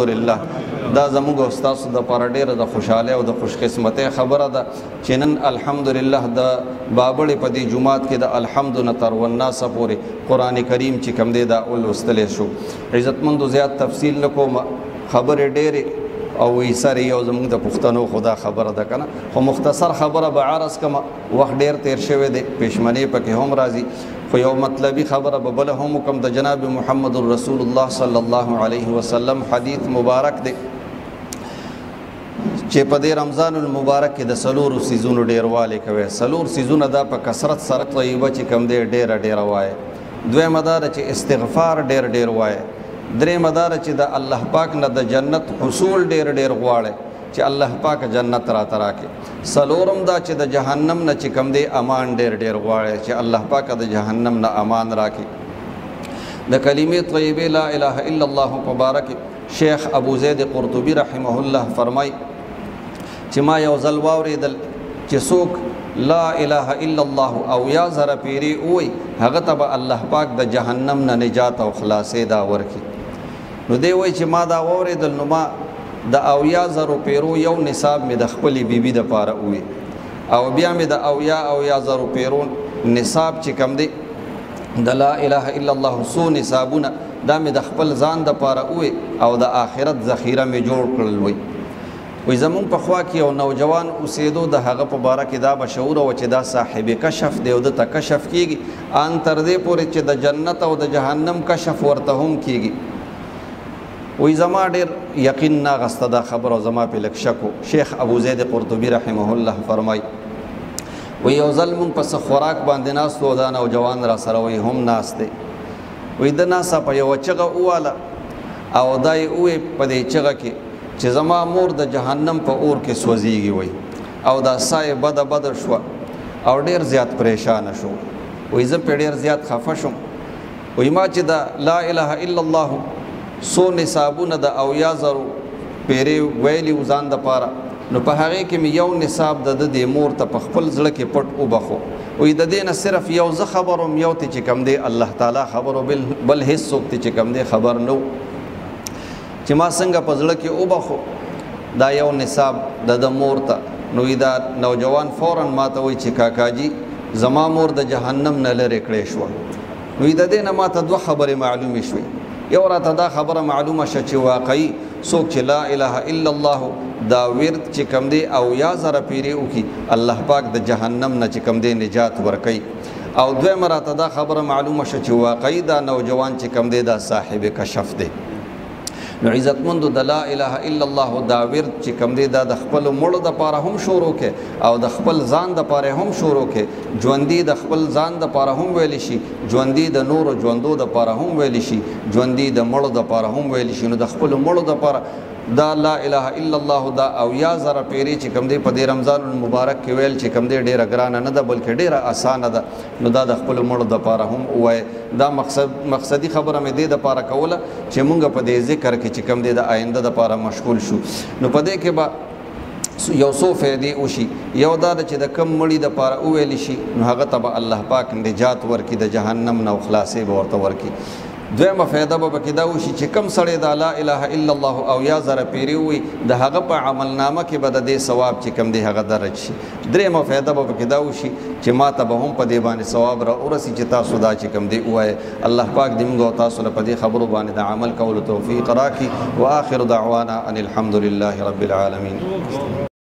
الحمدلله دا زموږ او ستاسو دپاره ډېره د خوشحالۍ او د خوشقسمتۍ خبره ده چې نن الحمدلله د بابړې په دې جومات کې د الحمد نه تر والناس پورې قرآن کریم چې کوم دی دا ولوستلی شو. عزتمندو زیات تفصیل نه کوم، خبرې ډېرې او ایسر یو زموږ د پښتنو خدا خبره ده که نه، خو مختصر خبره به عرض کړم، وخت ډېر تیر شوی دی، پېشمنې پکې هم راځي، خو یو مطلبي خبره به بله هم وکړم. د جناب محمد رسول الله صلی الله علیه وسلم حدیث مبارک دی چې په دې رمضان المبارک کې د څلورو څیزونو ډېروالی کوي. څلور څیزونه دا په کثرت سره طیبه چې کوم دی ډېره وایي. دویمه دا ده چې استغفار ډېر وایي. درېمه دا ده چې د الله پاک نه د جنت حصول ډېر غواړي چې الله پاک جنت راته راکړي. څلورم دا چې د جهنم نه چې کوم دی امان ډېر غواړي چې الله پاک د جهنم نه امان راکړي. د کلمې طیبې لا اله الا الله مبارک شیخ ابو زید قرطبی رحمه الله فرمای چې ما یو ځل واورېدل چې څوک لا اله الا الله او یا زره پیرې ووایي هغه ته به الله پاک د جهنم نه نجات او خلاصې دا ورکړي. نو دی وایي چې ما دا واورېدل نو ما د اویا زرو پیرو یو نصاب مې د خپلې بیبي دپاره ووي او بیا مې د اویا زرو پیرو نصاب چې کم دی د لا اله الا الله څو نصابونه دا مې د خپل ځان دپاره ووي او د آخرت ذخیره مې جوړ کړل. وی زمون په خوا کې یو نوجوان اوسېدو، د هغه په باره کې دا مشهوره وه چې دا صاحب کشف دی او د ته کشف کېږي ان تر دې پورې چې د جنت او د جهنم کشف ورته هم کېږي. وی زما ډېر یقین ناغسته دا خبر او زما پې لږ شک و. شیخ ابو زید قرطبی رحمه الله فرمای وی یو ځل مونږ په څه خوراک باندې ناست و، دا نوجوان را سره وی هم ناست دی. وی د ناسا په یوه چغه وواله او دا یې ووی په دې چغه کې چې زما مور د جهنم په اور کې سوځېږي وی او دا سایه بده شوه او ډېر زیات پریشانه شو. وی زه پې ډېر زیات خفه شوم. وی ما چې د لا اله الا الله څو نصابونه د اویا زرو پیرې ویلي و ځان دپاره، نو په هغې کې مې یو نصاب د دې مور ته په خپل زړه کې پټ وبخو. وی د دې نه صرف یو زه خبر وم، یو ته چې کوم دی الله تعالی خبر و، بل هېڅ څوک ته چې کوم دی خبر نه و چې ما څنګه په زړه کې وبخو دا یو نصاب د مور ته. نو دا نوجوان فوراً ما ته وایي چې کاکاجي زما مور د جهنم نه لرې کړې شوه. نو د دې نه ما ته دوه خبرې معلومې شوې. یو راته دا خبره معلومه شوه چې واقعي څوک چې لا اله الا الله دا ورد چې کوم دی او یا زره پیرې وکړي الله پاک د جهنم نه چې کوم دی نجات ورکوي. او دویمه راته دا خبره معلومه شوه چې واقعي دا نوجوان چې کوم دی دا صاحب کشف دی. نو عزتمندو د لا اله الا الله دا ورد چې کوم دی دا د خپل مړو دپاره هم شروع کې او د خپل ځان دپاره هم شروع کې. ژوندي د خپل ځان دپاره هم ویلی شي، ژوندي د نورو ژوندو دپاره هم ویلی شي، ژوندي د مړو دپاره هم ویلی شي. نو د خپل مړو دپاره دا لا اله الا الله دا اویا زره پیرې چې کوم دی په دې رمضان المبارک کې ویل چې کوم دی ډېره ګرانه نه ده بلکې ډېره اسانه ده. نو دا د خپلو مړو دپاره هم ووایه. دا مقصدي خبره مې دې دپاره کوله چې مونږ په دې ذکر کې چې کوم دی د آینده دپاره مشغول شو. نو په دې کې به یو څو فایدې وشي. یو دا ده چې د کم مړي دپاره وویلی شي نو هغه ته به الله پاک نجات ورکړي، د جهنم نه او خلاصې به ورته ورکړي. دویمه فایده به پکې دا وشي چې کم سړی دا لا اله الا الله او یا زره پیرې ووایي د هغه په عملنامه کې به د دې ثواب چې کوم دی هغه درج شي. درېیمه فایده به پکې دا وشي چې ما ته به هم په دې باندې ثواب را ورسي چې تاسو دا چې کوم دی ووایه. الله پاک دې موږ او تاسو له په دې خبرو باندې د عمل کولو توفیق راکړي. وآخر دعوانا ان الحمد لله رب العالمین.